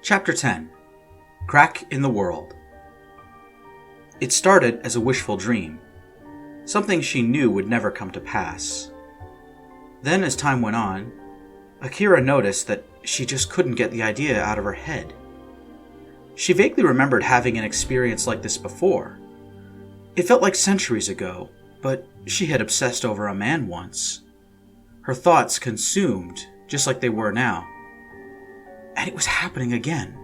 Chapter 10. Crack in the World. It started as a wishful dream, something she knew would never come to pass. Then, as time went on, Akira noticed that she just couldn't get the idea out of her head. She vaguely remembered having an experience like this before. It felt like centuries ago, but she had obsessed over a man once. Her thoughts consumed, just like they were now. And it was happening again.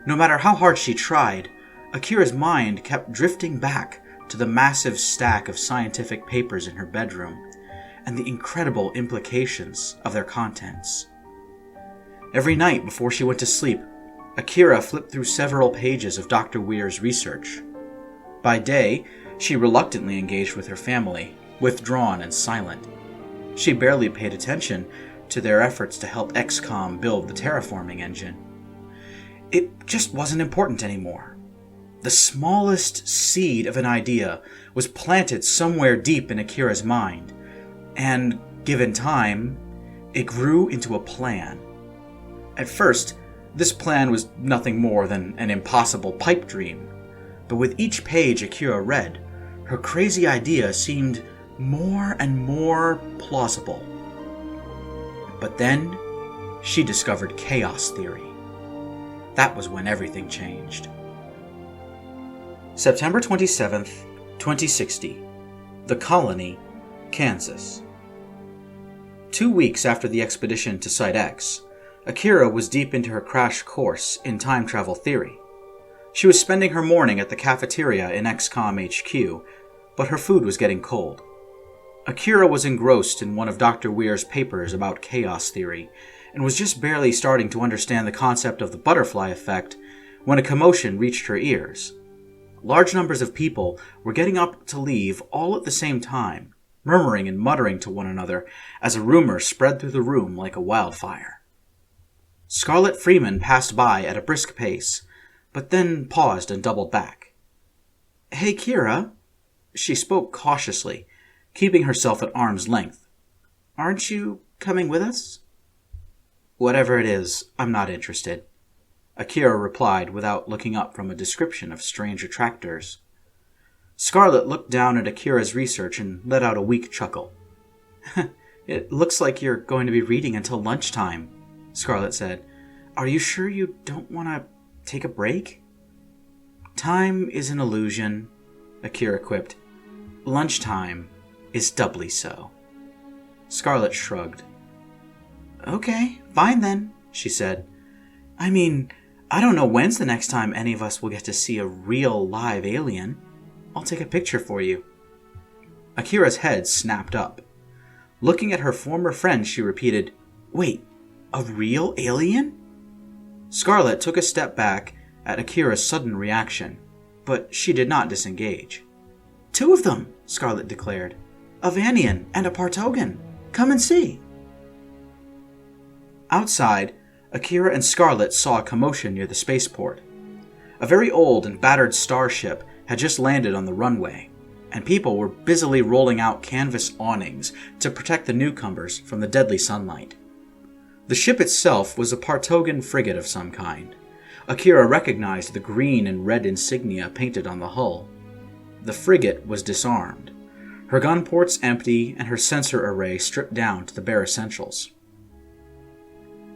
No matter how hard she tried, Akira's mind kept drifting back to the massive stack of scientific papers in her bedroom and the incredible implications of their contents. Every night before she went to sleep, Akira flipped through several pages of Doctor Weir's research. By day, she reluctantly engaged with her family, withdrawn and silent. She barely paid attention to their efforts to help XCOM build the terraforming engine. It just wasn't important anymore. The smallest seed of an idea was planted somewhere deep in Akira's mind, and, given time, it grew into a plan. At first, this plan was nothing more than an impossible pipe dream, but with each page Akira read, her crazy idea seemed more and more plausible. But then, she discovered chaos theory. That was when everything changed. September 27th, 2060. The Colony, Kansas. 2 weeks after the expedition to Site X, Akira was deep into her crash course in time travel theory. She was spending her morning at the cafeteria in XCOM HQ, but her food was getting cold. Akira was engrossed in one of Dr. Weir's papers about chaos theory, and was just barely starting to understand the concept of the butterfly effect when a commotion reached her ears. Large numbers of people were getting up to leave all at the same time, murmuring and muttering to one another as a rumor spread through the room like a wildfire. Scarlett Freeman passed by at a brisk pace, but then paused and doubled back. "Hey, Kira," she spoke cautiously, keeping herself at arm's length. "Aren't you coming with us?" "Whatever it is, I'm not interested," Akira replied without looking up from a description of strange attractors. Scarlett looked down at Akira's research and let out a weak chuckle. "It looks like you're going to be reading until lunchtime," Scarlett said. "Are you sure you don't want to take a break?" "Time is an illusion," Akira quipped. "Lunchtime is doubly so." Scarlett shrugged. "Okay, fine then," she said. "I mean, I don't know when's the next time any of us will get to see a real live alien. I'll take a picture for you." Akira's head snapped up. Looking at her former friend, she repeated, "Wait, a real alien?" Scarlett took a step back at Akira's sudden reaction, but she did not disengage. "Two of them," Scarlett declared. "A Vanian and a Partogan. Come and see." Outside, Akira and Scarlett saw a commotion near the spaceport. A very old and battered starship had just landed on the runway, and people were busily rolling out canvas awnings to protect the newcomers from the deadly sunlight. The ship itself was a Partogan frigate of some kind. Akira recognized the green and red insignia painted on the hull. The frigate was disarmed, her gun ports empty and her sensor array stripped down to the bare essentials.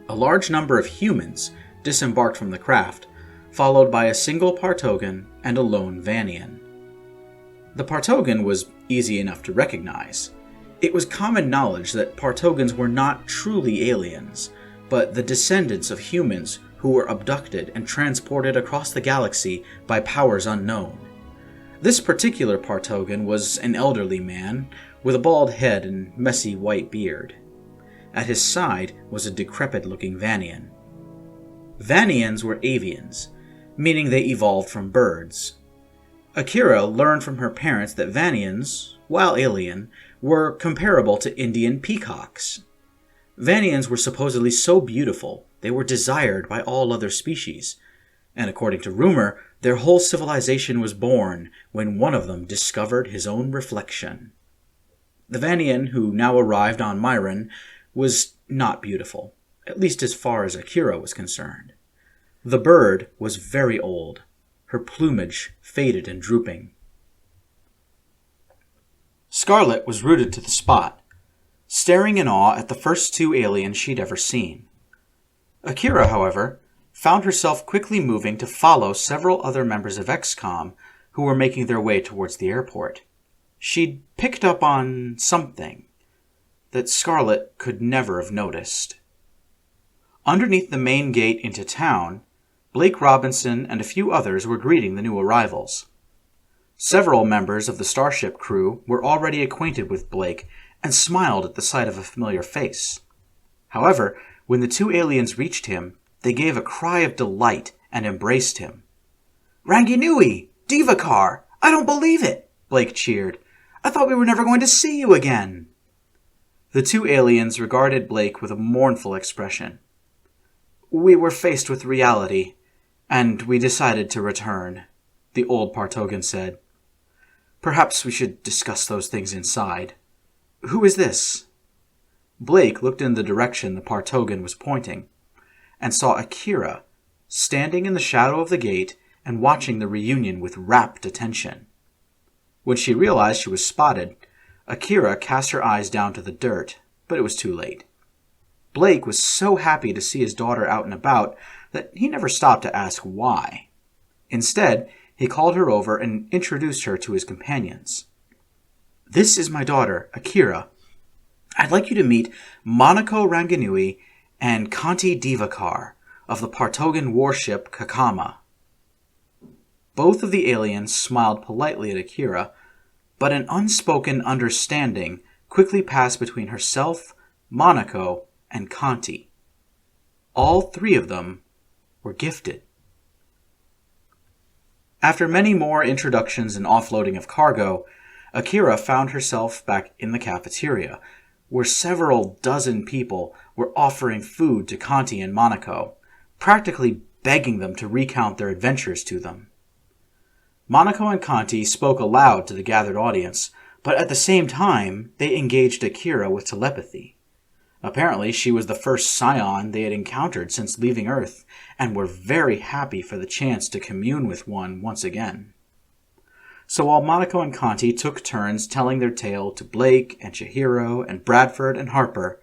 A large number of humans disembarked from the craft, followed by a single Partogan and a lone Vanian. The Partogan was easy enough to recognize. It was common knowledge that Partogans were not truly aliens, but the descendants of humans who were abducted and transported across the galaxy by powers unknown. This particular Partogan was an elderly man with a bald head and messy white beard. At his side was a decrepit-looking Vanian. Vanians were avians, meaning they evolved from birds. Akira learned from her parents that Vanians, while alien, were comparable to Indian peacocks. Vanians were supposedly so beautiful they were desired by all other species, and according to rumor, their whole civilization was born when one of them discovered his own reflection. The Vanian who now arrived on Myron was not beautiful, at least as far as Akira was concerned. The bird was very old, her plumage faded and drooping. Scarlet was rooted to the spot, staring in awe at the first two aliens she'd ever seen. Akira, however, found herself quickly moving to follow several other members of XCOM who were making their way towards the airport. She'd picked up on something that Scarlet could never have noticed. Underneath the main gate into town, Blake Robinson and a few others were greeting the new arrivals. Several members of the starship crew were already acquainted with Blake and smiled at the sight of a familiar face. However, when the two aliens reached him, they gave a cry of delight and embraced him. "Ranginui! Divakar! I don't believe it!" Blake cheered. "I thought we were never going to see you again." The two aliens regarded Blake with a mournful expression. "We were faced with reality, and we decided to return," the old Partogan said. "Perhaps we should discuss those things inside. Who is this?" Blake looked in the direction the Partogan was pointing, and saw Akira standing in the shadow of the gate and watching the reunion with rapt attention. When she realized she was spotted, Akira cast her eyes down to the dirt, but it was too late. Blake was so happy to see his daughter out and about that he never stopped to ask why. Instead, he called her over and introduced her to his companions. "This is my daughter, Akira. I'd like you to meet Monaco Ranginui and Kanti Divakar of the Partogan warship Kakama." Both of the aliens smiled politely at Akira, but an unspoken understanding quickly passed between herself, Monaco, and Kanti. All three of them were gifted. After many more introductions and offloading of cargo, Akira found herself back in the cafeteria, where several dozen people were offering food to Kanti and Monaco, practically begging them to recount their adventures to them. Monaco and Kanti spoke aloud to the gathered audience, but at the same time, they engaged Akira with telepathy. Apparently, she was the first scion they had encountered since leaving Earth, and were very happy for the chance to commune with one once again. So while Monaco and Kanti took turns telling their tale to Blake and Chihiro and Bradford and Harper,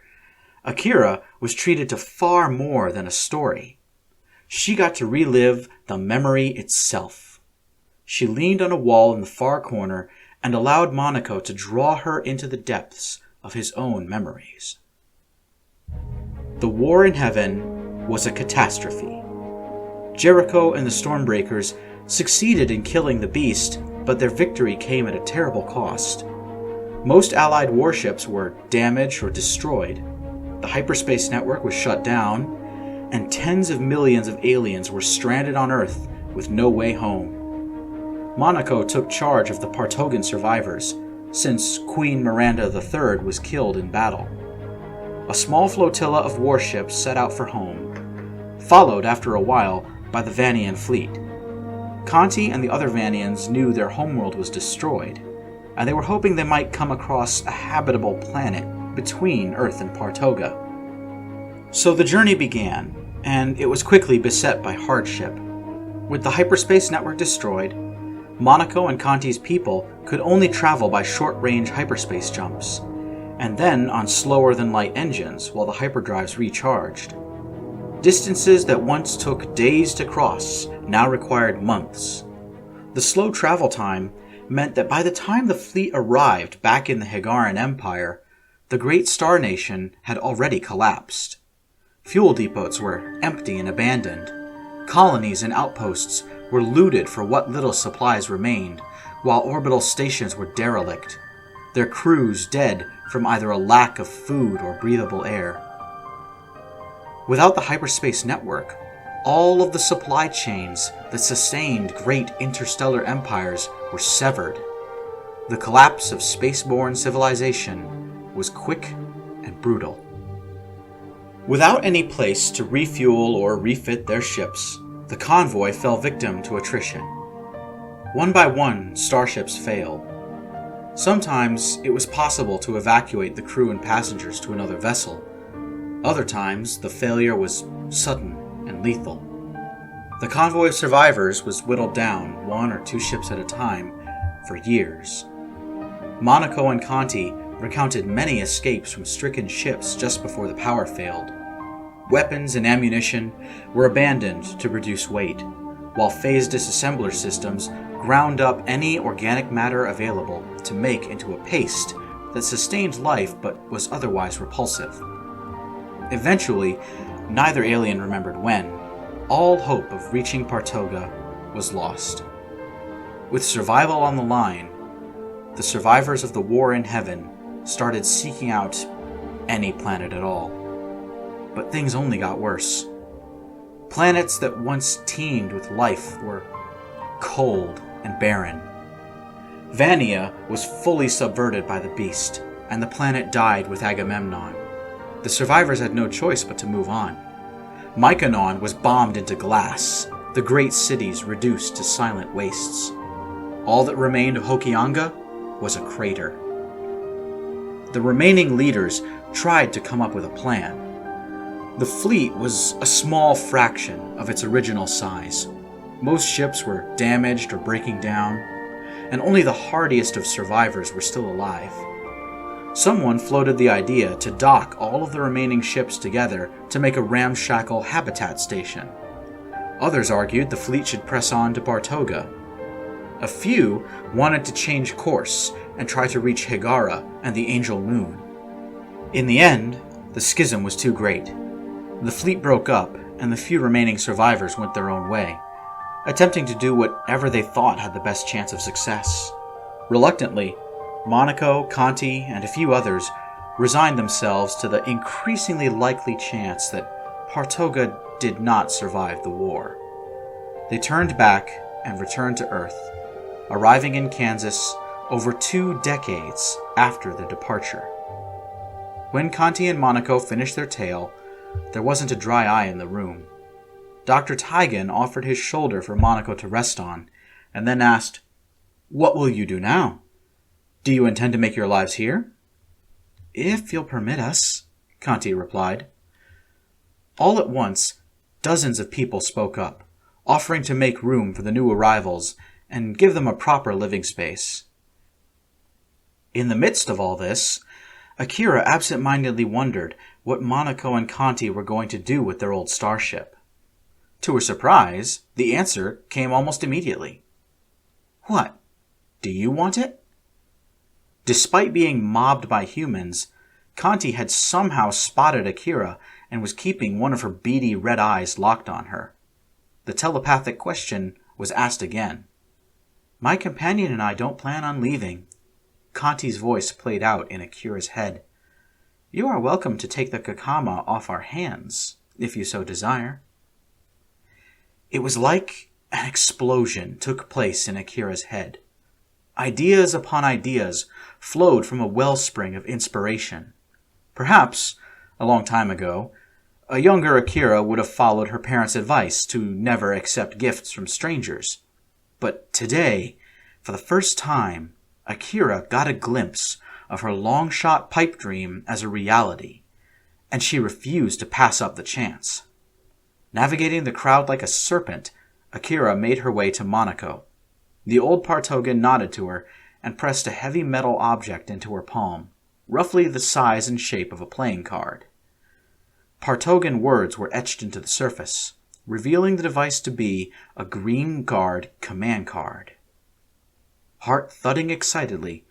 Akira was treated to far more than a story. She got to relive the memory itself. She leaned on a wall in the far corner and allowed Monaco to draw her into the depths of his own memories. The war in heaven was a catastrophe. Jericho and the Stormbreakers succeeded in killing the beast, but their victory came at a terrible cost. Most Allied warships were damaged or destroyed. The hyperspace network was shut down, and tens of millions of aliens were stranded on Earth with no way home. Monaco took charge of the Partogan survivors, since Queen Miranda III was killed in battle. A small flotilla of warships set out for home, followed after a while by the Vanian fleet. Kanti and the other Vanians knew their homeworld was destroyed, and they were hoping they might come across a habitable planet between Earth and Partoga. So the journey began, and it was quickly beset by hardship. With the hyperspace network destroyed, Monaco and Kanti's people could only travel by short-range hyperspace jumps, and then on slower-than-light engines while the hyperdrives recharged. Distances that once took days to cross now required months. The slow travel time meant that by the time the fleet arrived back in the Hagaran Empire, the Great Star Nation had already collapsed. Fuel depots were empty and abandoned. Colonies and outposts were looted for what little supplies remained, while orbital stations were derelict, their crews dead from either a lack of food or breathable air. Without the hyperspace network, all of the supply chains that sustained great interstellar empires were severed. The collapse of spaceborne civilization was quick and brutal. Without any place to refuel or refit their ships, the convoy fell victim to attrition. One by one, starships failed. Sometimes it was possible to evacuate the crew and passengers to another vessel. Other times, the failure was sudden and lethal. The convoy of survivors was whittled down 1 or 2 ships at a time for years. Monaco and Conti recounted many escapes from stricken ships just before the power failed. Weapons and ammunition were abandoned to reduce weight, while phase disassembler systems ground up any organic matter available to make into a paste that sustained life but was otherwise repulsive. Eventually, neither alien remembered when, all hope of reaching Partoga was lost. With survival on the line, the survivors of the war in heaven started seeking out any planet at all. But things only got worse. Planets that once teemed with life were cold and barren. Vania was fully subverted by the beast, and the planet died with Agamemnon. The survivors had no choice but to move on. Mykonon was bombed into glass, the great cities reduced to silent wastes. All that remained of Hokianga was a crater. The remaining leaders tried to come up with a plan. The fleet was a small fraction of its original size. Most ships were damaged or breaking down, and only the hardiest of survivors were still alive. Someone floated the idea to dock all of the remaining ships together to make a ramshackle habitat station. Others argued the fleet should press on to Partoga. A few wanted to change course and try to reach Higara and the Angel Moon. In the end, the schism was too great. The fleet broke up, and the few remaining survivors went their own way, attempting to do whatever they thought had the best chance of success. Reluctantly, Monaco, Conti, and a few others resigned themselves to the increasingly likely chance that Partoga did not survive the war. They turned back and returned to Earth, arriving in Kansas over 2 decades after their departure. When Conti and Monaco finished their tale, there wasn't a dry eye in the room. Dr. Tigan offered his shoulder for Monaco to rest on, and then asked, "What will you do now? Do you intend to make your lives here?" "If you'll permit us," Conti replied. All at once, dozens of people spoke up, offering to make room for the new arrivals and give them a proper living space. In the midst of all this, Akira absent-mindedly wondered what Monaco and Conti were going to do with their old starship. To her surprise, the answer came almost immediately. "What? Do you want it?" Despite being mobbed by humans, Conti had somehow spotted Akira and was keeping one of her beady red eyes locked on her. The telepathic question was asked again. "My companion and I don't plan on leaving." Conti's voice played out in Akira's head. "You are welcome to take the Kakama off our hands, if you so desire." It was like an explosion took place in Akira's head. Ideas upon ideas flowed from a wellspring of inspiration. Perhaps, a long time ago, a younger Akira would have followed her parents' advice to never accept gifts from strangers. But today, for the first time, Akira got a glimpse of her long-shot pipe dream as a reality, and she refused to pass up the chance. Navigating the crowd like a serpent, Akira made her way to Monaco. The old Partogan nodded to her and pressed a heavy metal object into her palm, roughly the size and shape of a playing card. Partogan words were etched into the surface, revealing the device to be a Green Guard command card. Heart thudding excitedly,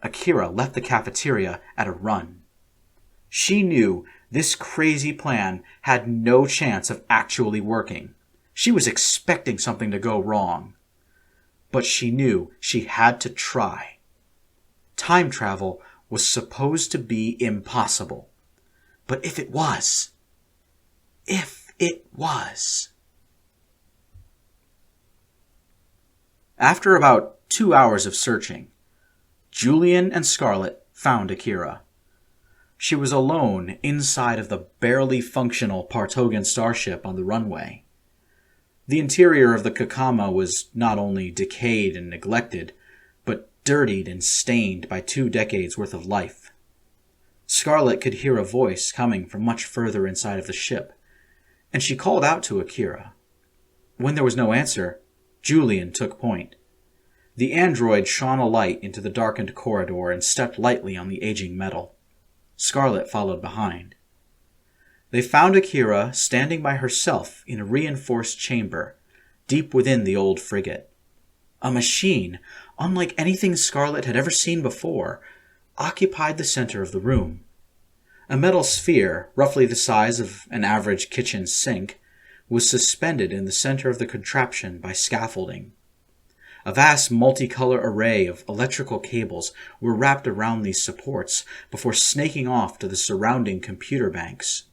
Akira left the cafeteria at a run. She knew this crazy plan had no chance of actually working. She was expecting something to go wrong. But she knew she had to try. Time travel was supposed to be impossible. But if it was... After about 2 hours of searching, Julian and Scarlett found Akira. She was alone inside of the barely functional Partogan starship on the runway. The interior of the Kakama was not only decayed and neglected, but dirtied and stained by 2 decades worth of life. Scarlett could hear a voice coming from much further inside of the ship, and she called out to Akira. When there was no answer, Julian took point. The android shone a light into the darkened corridor and stepped lightly on the aging metal. Scarlet followed behind. They found Akira standing by herself in a reinforced chamber, deep within the old frigate. A machine, unlike anything Scarlet had ever seen before, occupied the center of the room. A metal sphere, roughly the size of an average kitchen sink, was suspended in the center of the contraption by scaffolding. A vast multicolor array of electrical cables were wrapped around these supports before snaking off to the surrounding computer banks.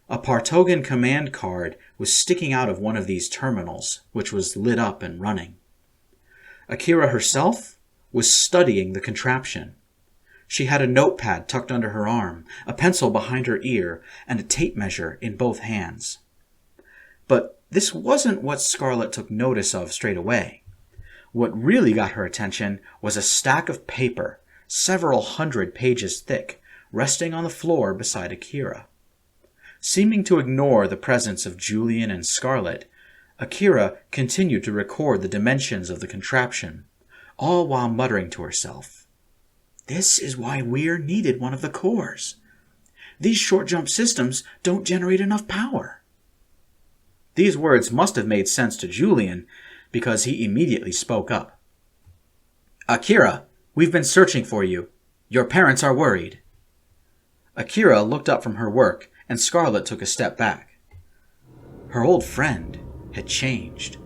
A Partogan command card was sticking out of one of these terminals, which was lit up and running. Akira herself was studying the contraption. She had a notepad tucked under her arm, a pencil behind her ear, and a tape measure in both hands. But this wasn't what Scarlet took notice of straight away. What really got her attention was a stack of paper, several hundred pages thick, resting on the floor beside Akira. Seeming to ignore the presence of Julian and Scarlet, Akira continued to record the dimensions of the contraption, all while muttering to herself, "This is why Weir needed one of the cores. These short-jump systems don't generate enough power." These words must have made sense to Julian, because he immediately spoke up. "Akira, we've been searching for you. Your parents are worried." Akira looked up from her work, and Scarlet took a step back. Her old friend had changed.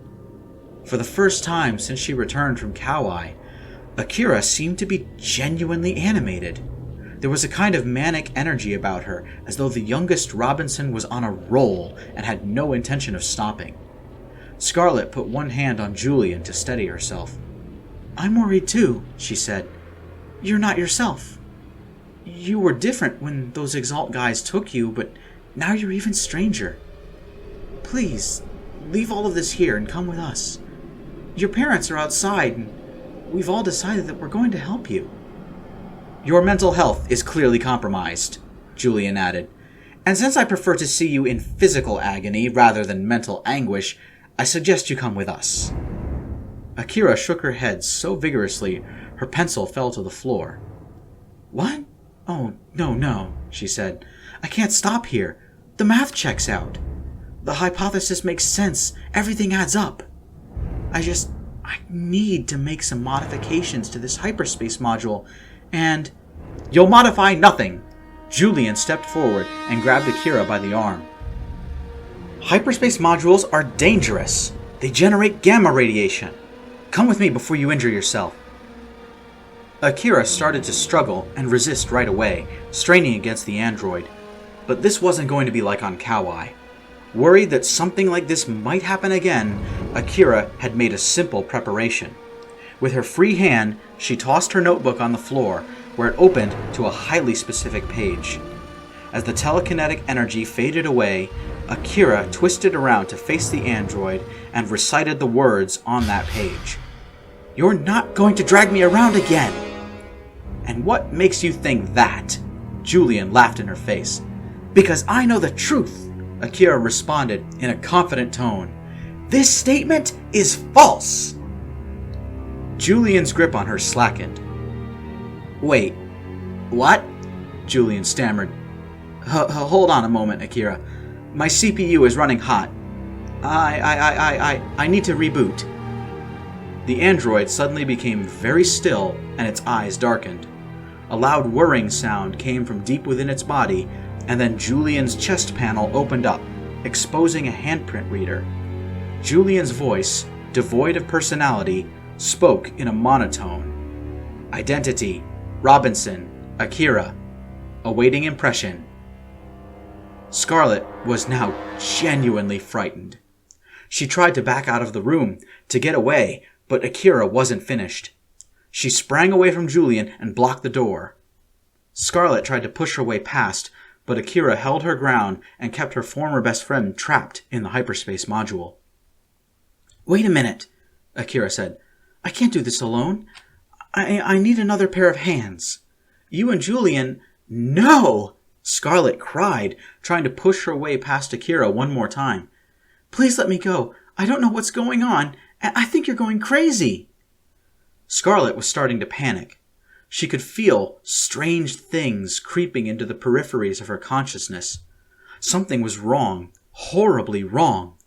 For the first time since she returned from Kauai, Akira seemed to be genuinely animated. There was a kind of manic energy about her, as though the youngest Robinson was on a roll and had no intention of stopping. Scarlet put one hand on Julian to steady herself. "I'm worried too," she said. "You're not yourself. You were different when those Exalt guys took you, but now you're even stranger. Please, leave all of this here and come with us. Your parents are outside, and we've all decided that we're going to help you." "Your mental health is clearly compromised," Julian added, "and since I prefer to see you in physical agony rather than mental anguish, I suggest you come with us." Akira shook her head so vigorously her pencil fell to the floor. "What? Oh, no, she said. "I can't stop here. The math checks out. The hypothesis makes sense. Everything adds up. I need to make some modifications to this hyperspace module, and..." "You'll modify nothing!" Julian stepped forward and grabbed Akira by the arm. "Hyperspace modules are dangerous. They generate gamma radiation. Come with me before you injure yourself." Akira started to struggle and resist right away, straining against the android. But this wasn't going to be like on Kauai. Worried that something like this might happen again, Akira had made a simple preparation. With her free hand, she tossed her notebook on the floor, where it opened to a highly specific page. As the telekinetic energy faded away, Akira twisted around to face the android and recited the words on that page. "You're not going to drag me around again!" "And what makes you think that?" Julian laughed in her face. "Because I know the truth," Akira responded in a confident tone. "This statement is false!" Julian's grip on her slackened. "Wait, what?" Julian stammered. Hold on a moment, Akira. My CPU is running hot. I need to reboot." The android suddenly became very still and its eyes darkened. A loud whirring sound came from deep within its body, and then Julian's chest panel opened up, exposing a handprint reader. Julian's voice, devoid of personality, spoke in a monotone. "Identity, Robinson, Akira. Awaiting impression." Scarlet was now genuinely frightened. She tried to back out of the room, to get away, but Akira wasn't finished. She sprang away from Julian and blocked the door. Scarlet tried to push her way past, but Akira held her ground and kept her former best friend trapped in the hyperspace module. "Wait a minute," Akira said. "I can't do this alone. I need another pair of hands. You and Julian..." "No!" Scarlet cried, trying to push her way past Akira one more time. "Please let me go. I don't know what's going on. I think you're going crazy." Scarlet was starting to panic. She could feel strange things creeping into the peripheries of her consciousness. Something was wrong, horribly wrong.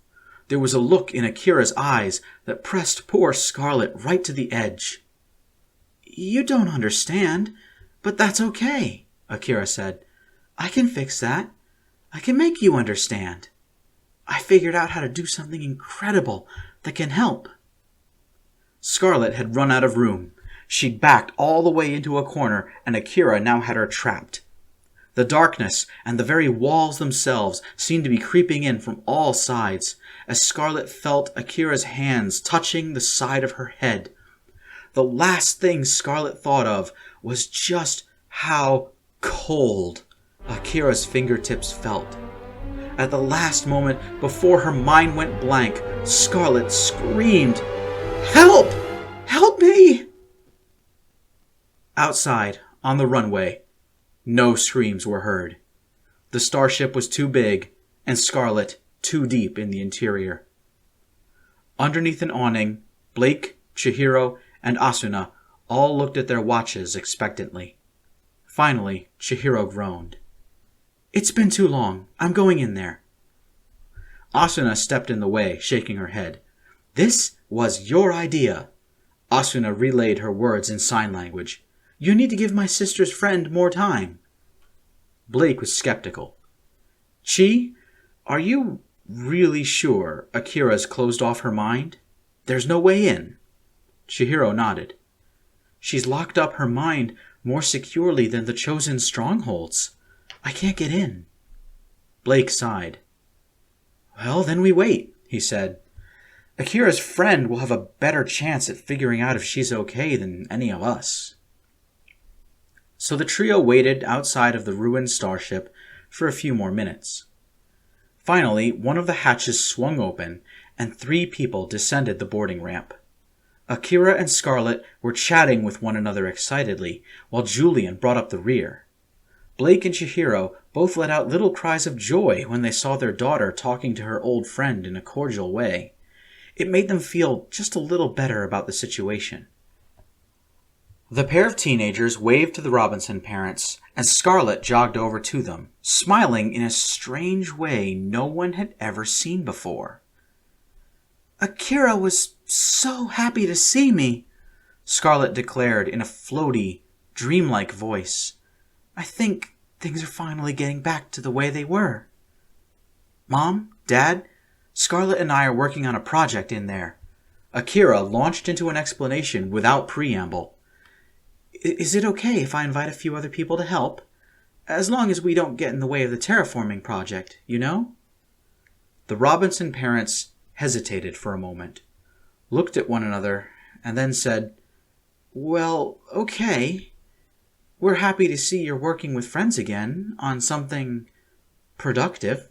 There was a look in Akira's eyes that pressed poor Scarlet right to the edge. "You don't understand, but that's okay," Akira said. "I can fix that. I can make you understand. I figured out how to do something incredible that can help." Scarlet had run out of room. She'd backed all the way into a corner, and Akira now had her trapped. The darkness and the very walls themselves seemed to be creeping in from all sides, as Scarlet felt Akira's hands touching the side of her head. The last thing Scarlet thought of was just how cold Akira's fingertips felt. At the last moment, before her mind went blank, Scarlet screamed, "Help! Help me!" Outside, on the runway, no screams were heard. The starship was too big, and Scarlet too deep in the interior. Underneath an awning, Blake, Chihiro, and Asuna all looked at their watches expectantly. Finally, Chihiro groaned. "It's been too long. I'm going in there." Asuna stepped in the way, shaking her head. "This was your idea." Asuna relayed her words in sign language. "You need to give my sister's friend more time." Blake was skeptical. "Chi, are you really sure Akira's closed off her mind? There's no way in." Chihiro nodded. "She's locked up her mind more securely than the chosen strongholds. I can't get in." Blake sighed. "Well, then we wait," he said. "Akira's friend will have a better chance at figuring out if she's okay than any of us." So the trio waited outside of the ruined starship for a few more minutes. Finally, one of the hatches swung open, and 3 people descended the boarding ramp. Akira and Scarlet were chatting with one another excitedly, while Julian brought up the rear. Blake and Chihiro both let out little cries of joy when they saw their daughter talking to her old friend in a cordial way. It made them feel just a little better about the situation. The pair of teenagers waved to the Robinson parents, and Scarlet jogged over to them, smiling in a strange way no one had ever seen before. "Akira was so happy to see me," Scarlet declared in a floaty, dreamlike voice. "I think things are finally getting back to the way they were. Mom, Dad, Scarlet and I are working on a project in there." Akira launched into an explanation without preamble. "Is it okay if I invite a few other people to help? As long as we don't get in the way of the terraforming project, you know?" The Robinson parents hesitated for a moment, looked at one another, and then said, "Well, okay. We're happy to see you're working with friends again on something productive."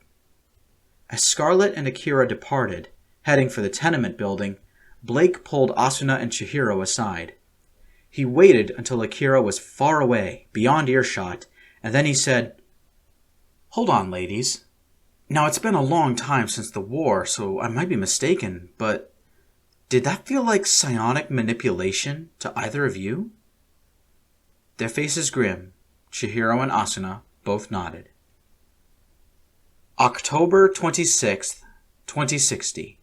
As Scarlet and Akira departed, heading for the tenement building, Blake pulled Asuna and Chihiro aside. He waited until Akira was far away, beyond earshot, and then he said, "Hold on, ladies. Now, it's been a long time since the war, so I might be mistaken, but did that feel like psionic manipulation to either of you?" Their faces grim, Chihiro and Asuna both nodded. October 26th, 2060.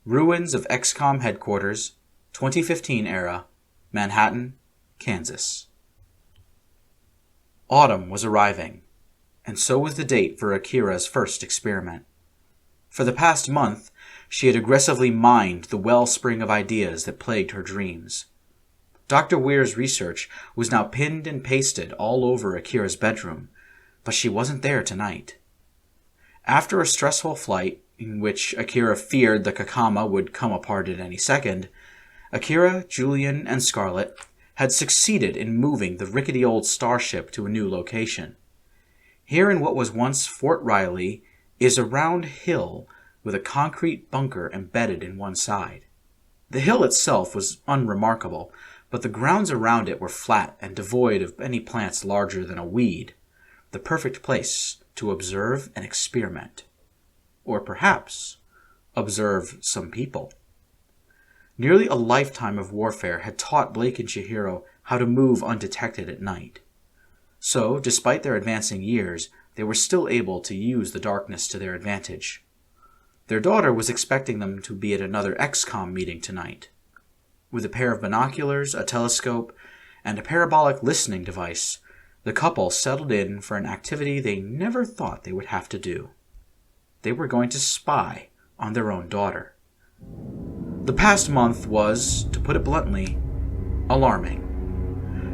Ruins of XCOM Headquarters, 2015 era, Manhattan, Kansas. Autumn was arriving, and so was the date for Akira's first experiment. For the past month, she had aggressively mined the wellspring of ideas that plagued her dreams. Dr. Weir's research was now pinned and pasted all over Akira's bedroom, but she wasn't there tonight. After a stressful flight, in which Akira feared the Kakama would come apart at any second, Akira, Julian, and Scarlet had succeeded in moving the rickety old starship to a new location. Here in what was once Fort Riley is a round hill with a concrete bunker embedded in one side. The hill itself was unremarkable, but the grounds around it were flat and devoid of any plants larger than a weed, the perfect place to observe and experiment. Or perhaps observe some people. Nearly a lifetime of warfare had taught Blake and Chihiro how to move undetected at night. So, despite their advancing years, they were still able to use the darkness to their advantage. Their daughter was expecting them to be at another XCOM meeting tonight. With a pair of binoculars, a telescope, and a parabolic listening device, the couple settled in for an activity they never thought they would have to do. They were going to spy on their own daughter. The past month was, to put it bluntly, alarming.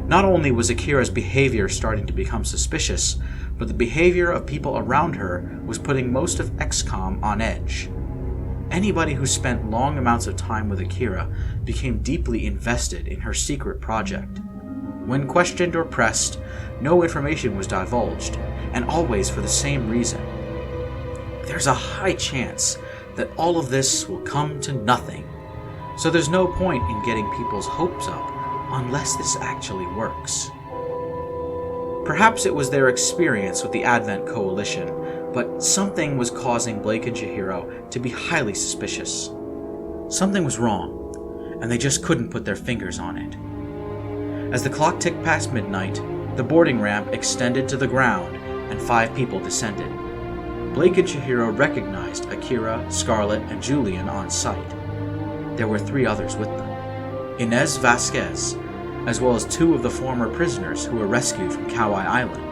Not only was Akira's behavior starting to become suspicious, but the behavior of people around her was putting most of XCOM on edge. Anybody who spent long amounts of time with Akira became deeply invested in her secret project. When questioned or pressed, no information was divulged, and always for the same reason. There's a high chance that all of this will come to nothing, so there's no point in getting people's hopes up unless this actually works. Perhaps it was their experience with the Advent Coalition, but something was causing Blake and Chihiro to be highly suspicious. Something was wrong, and they just couldn't put their fingers on it. As the clock ticked past midnight, the boarding ramp extended to the ground, and 5 people descended. Blake and Chihiro recognized Akira, Scarlett, and Julian on sight. There were 3 others with them. Inez Vasquez, as well as 2 of the former prisoners who were rescued from Kauai Island.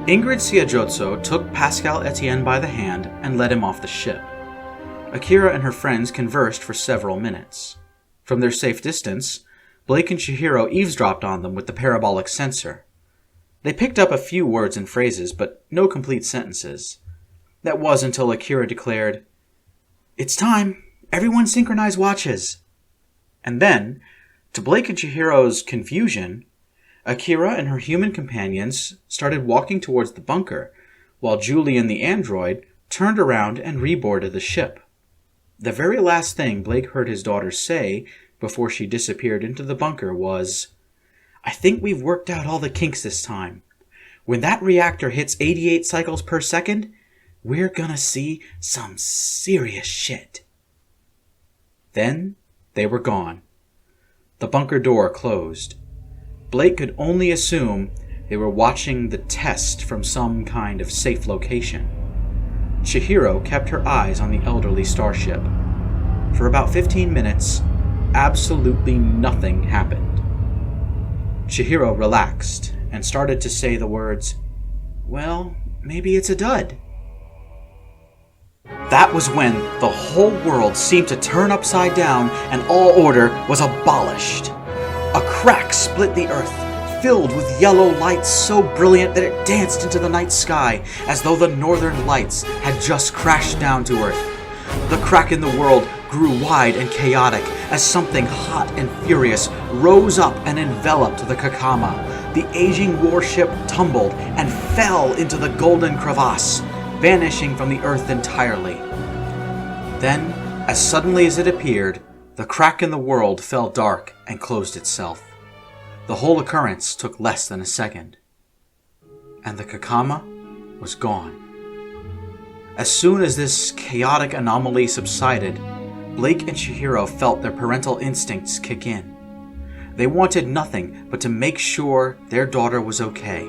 Ingrid Siajotso took Pascal Etienne by the hand and led him off the ship. Akira and her friends conversed for several minutes. From their safe distance, Blake and Chihiro eavesdropped on them with the parabolic sensor. They picked up a few words and phrases, but no complete sentences. That was until Akira declared, "It's time! Everyone synchronize watches!" And then, to Blake and Chihiro's confusion, Akira and her human companions started walking towards the bunker, while Julian the android turned around and reboarded the ship. The very last thing Blake heard his daughter say before she disappeared into the bunker was, "I think we've worked out all the kinks this time. When that reactor hits 88 cycles per second, we're gonna see some serious shit." Then they were gone. The bunker door closed. Blake could only assume they were watching the test from some kind of safe location. Chihiro kept her eyes on the elderly starship. For about 15 minutes, absolutely nothing happened. Chihiro relaxed and started to say the words, "Well, maybe it's a dud." That was when the whole world seemed to turn upside down and all order was abolished. A crack split the earth, filled with yellow lights so brilliant that it danced into the night sky as though the northern lights had just crashed down to earth. The crack in the world grew wide and chaotic as something hot and furious rose up and enveloped the Kakama. The aging warship tumbled and fell into the golden crevasse, vanishing from the earth entirely. Then, as suddenly as it appeared, the crack in the world fell dark and closed itself. The whole occurrence took less than a second. And the Kakama was gone. As soon as this chaotic anomaly subsided, Blake and Chihiro felt their parental instincts kick in. They wanted nothing but to make sure their daughter was okay.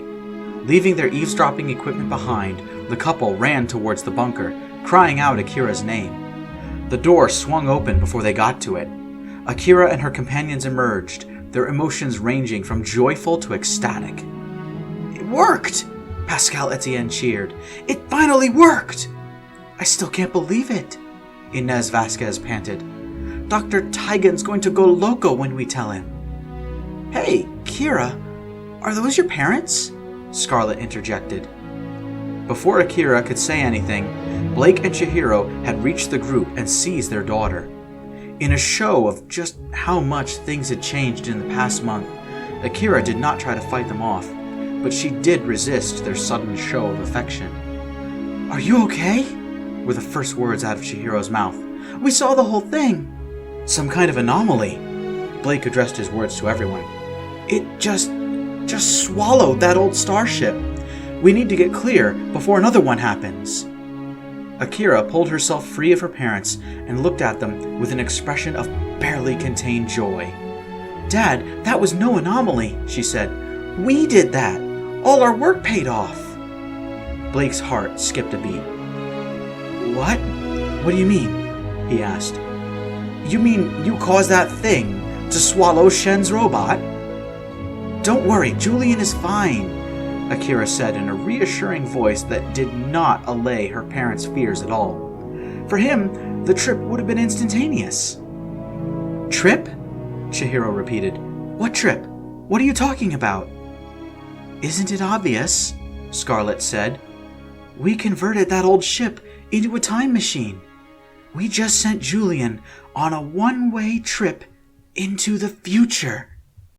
Leaving their eavesdropping equipment behind, the couple ran towards the bunker, crying out Akira's name. The door swung open before they got to it. Akira and her companions emerged, their emotions ranging from joyful to ecstatic. "It worked!" Pascal Etienne cheered. "It finally worked!" "I still can't believe it," Inez Vasquez panted. "Dr. Tigan's going to go loco when we tell him." "Hey, Kira, are those your parents?" Scarlett interjected. Before Akira could say anything, Blake and Chihiro had reached the group and seized their daughter. In a show of just how much things had changed in the past month, Akira did not try to fight them off, but she did resist their sudden show of affection. "Are you okay?" were the first words out of Chihiro's mouth. "We saw the whole thing." "Some kind of anomaly." Blake addressed his words to everyone. "It just swallowed that old starship. We need to get clear before another one happens." Akira pulled herself free of her parents and looked at them with an expression of barely contained joy. "Dad, that was no anomaly," she said. "We did that. All our work paid off." Blake's heart skipped a beat. "What? What do you mean?" he asked. "You mean you caused that thing to swallow Shen's robot?" "Don't worry, Julian is fine," Akira said in a reassuring voice that did not allay her parents' fears at all. For him, the trip would have been instantaneous. "Trip?" Chihiro repeated. "What trip? What are you talking about?" "Isn't it obvious?" Scarlet said. "We converted that old ship into a time machine. We just sent Julian on a one-way trip into the future."